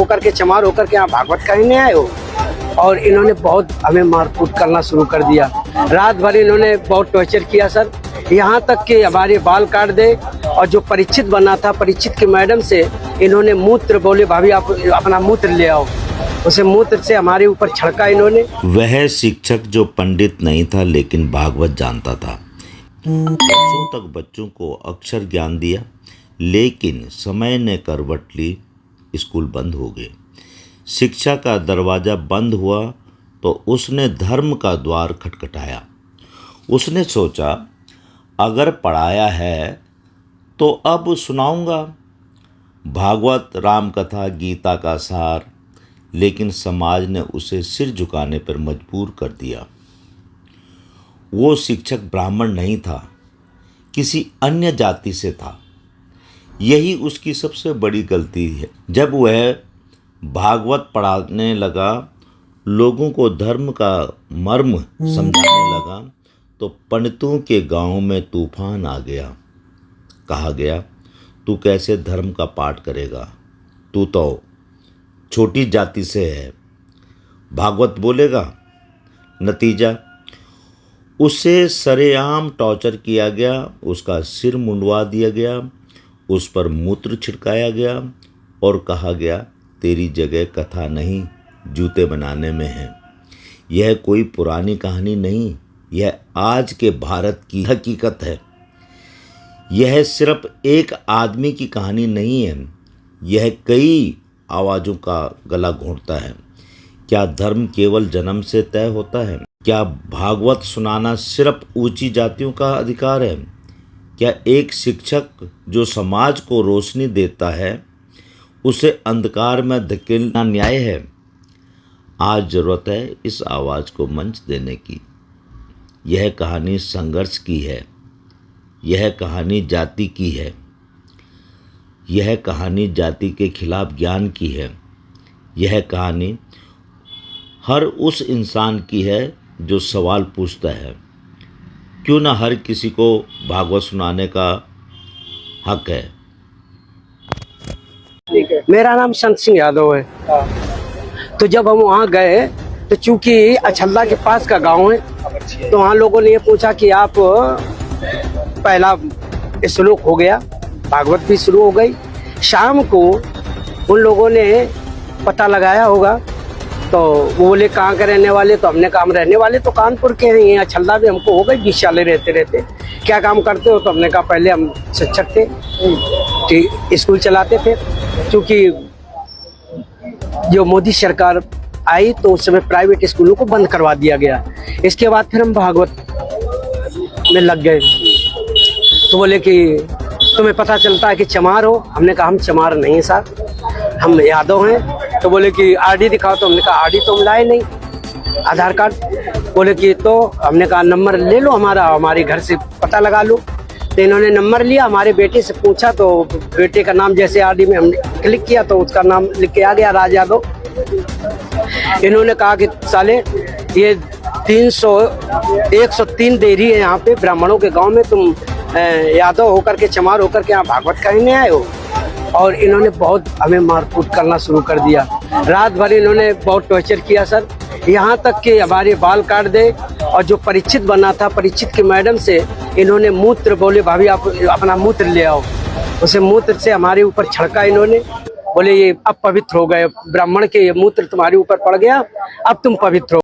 होकर के, चमार होकर के यहाँ भागवत कहने आए हो। और इन्होंने बहुत हमें मारकूट करना शुरू कर दिया। रात भर इन्होंने बहुत टॉर्चर किया सर, यहाँ तक कि हमारे बाल काट दे। और जो परीक्षित बना था, परीक्षित की मैडम से इन्होंने मूत्र, बोले भाभी आप अपना मूत्र ले आओ, उसे मूत्र से हमारे ऊपर छिड़का इन्होंने। वह शिक्षक जो पंडित नहीं था लेकिन भागवत जानता था, वर्षों तक बच्चों को अक्षर ज्ञान दिया, लेकिन समय ने करवट ली, स्कूल बंद हो गए। शिक्षा का दरवाज़ा बंद हुआ तो उसने धर्म का द्वार खटखटाया। उसने सोचा अगर पढ़ाया है तो अब सुनाऊंगा भागवत, राम कथा, गीता का सार, लेकिन समाज ने उसे सिर झुकाने पर मजबूर कर दिया। वो शिक्षक ब्राह्मण नहीं था, किसी अन्य जाति से था। यही उसकी सबसे बड़ी गलती है। जब वह भागवत पढ़ाने लगा, लोगों को धर्म का मर्म समझाने लगा, तो पंडितों के गांव में तूफान आ गया। कहा गया तू कैसे धर्म का पाठ करेगा, तू तो छोटी जाति से है, भागवत बोलेगा। नतीजा उसे सरेआम टॉर्चर किया गया, उसका सिर मुंडवा दिया गया, उस पर मूत्र छिड़काया गया और कहा गया तेरी जगह कथा नहीं जूते बनाने में है। यह कोई पुरानी कहानी नहीं, यह आज के भारत की हकीकत है। यह सिर्फ एक आदमी की कहानी नहीं है, यह कई आवाज़ों का गला घोंटता है। क्या धर्म केवल जन्म से तय होता है? क्या भागवत सुनाना सिर्फ ऊंची जातियों का अधिकार है? क्या एक शिक्षक जो समाज को रोशनी देता है उसे अंधकार में धकेलना न्याय है? आज ज़रूरत है इस आवाज़ को मंच देने की। यह कहानी संघर्ष की है, यह कहानी जाति की है, यह कहानी जाति के खिलाफ ज्ञान की है, यह कहानी हर उस इंसान की है जो सवाल पूछता है क्यों ना हर किसी को भागवत सुनाने का हक है। मेरा नाम संत सिंह यादव है। तो जब हम वहाँ गए तो चूंकि अछल्ला के पास का गांव है, तो वहाँ लोगों ने ये पूछा कि आप, पहला श्लोक हो गया, भागवत भी शुरू हो गई। शाम को उन लोगों ने पता लगाया होगा, तो वो बोले कहाँ के रहने वाले? तो हमने कहा हम रहने वाले तो कानपुर के हैं, यहाँ अछल्ला भी हमको हो गई 20 साल रहते रहते। क्या काम करते हो? तो हमने कहा पहले हम शिक्षक थे, स्कूल चलाते थे। क्योंकि जो मोदी सरकार आई तो उस समय प्राइवेट स्कूलों को बंद करवा दिया गया। इसके बाद फिर हम भागवत में लग गए। तो बोले कि तुम्हें पता चलता है कि चमार हो? हमने कहा हम चमार नहीं साहब, हम यादव हैं। तो बोले कि आरडी दिखाओ। तो हमने कहा आरडी तो हम लाए नहीं, आधार कार्ड। बोले कि तो हमने कहा नंबर ले लो हमारा, हमारे घर से पता लगा लो। तो इन्होंने नंबर लिया, हमारे बेटे से पूछा, तो बेटे का नाम जैसे आरडी में हमने क्लिक किया तो उसका नाम लिख के आ गया, राज यादव। इन्होंने कहा कि साले ये 103 देरी है यहाँ पे ब्राह्मणों के गांव में, तुम यादव होकर के, चमार होकर के यहाँ भागवत कहने आए हो। और इन्होंने बहुत हमें मारकूट करना शुरू कर दिया। रात भर इन्होंने बहुत टॉर्चर किया सर, यहाँ तक कि हमारे बाल काट दे। और जो परीक्षित बना था, परीक्षित की मैडम से इन्होंने मूत्र, बोले भाभी आप अपना मूत्र ले आओ, उसे मूत्र से हमारे ऊपर छिड़का इन्होंने। बोले ये अब पवित्र हो गए, ब्राह्मण के ये मूत्र तुम्हारे ऊपर पड़ गया, अब तुम पवित्र हो।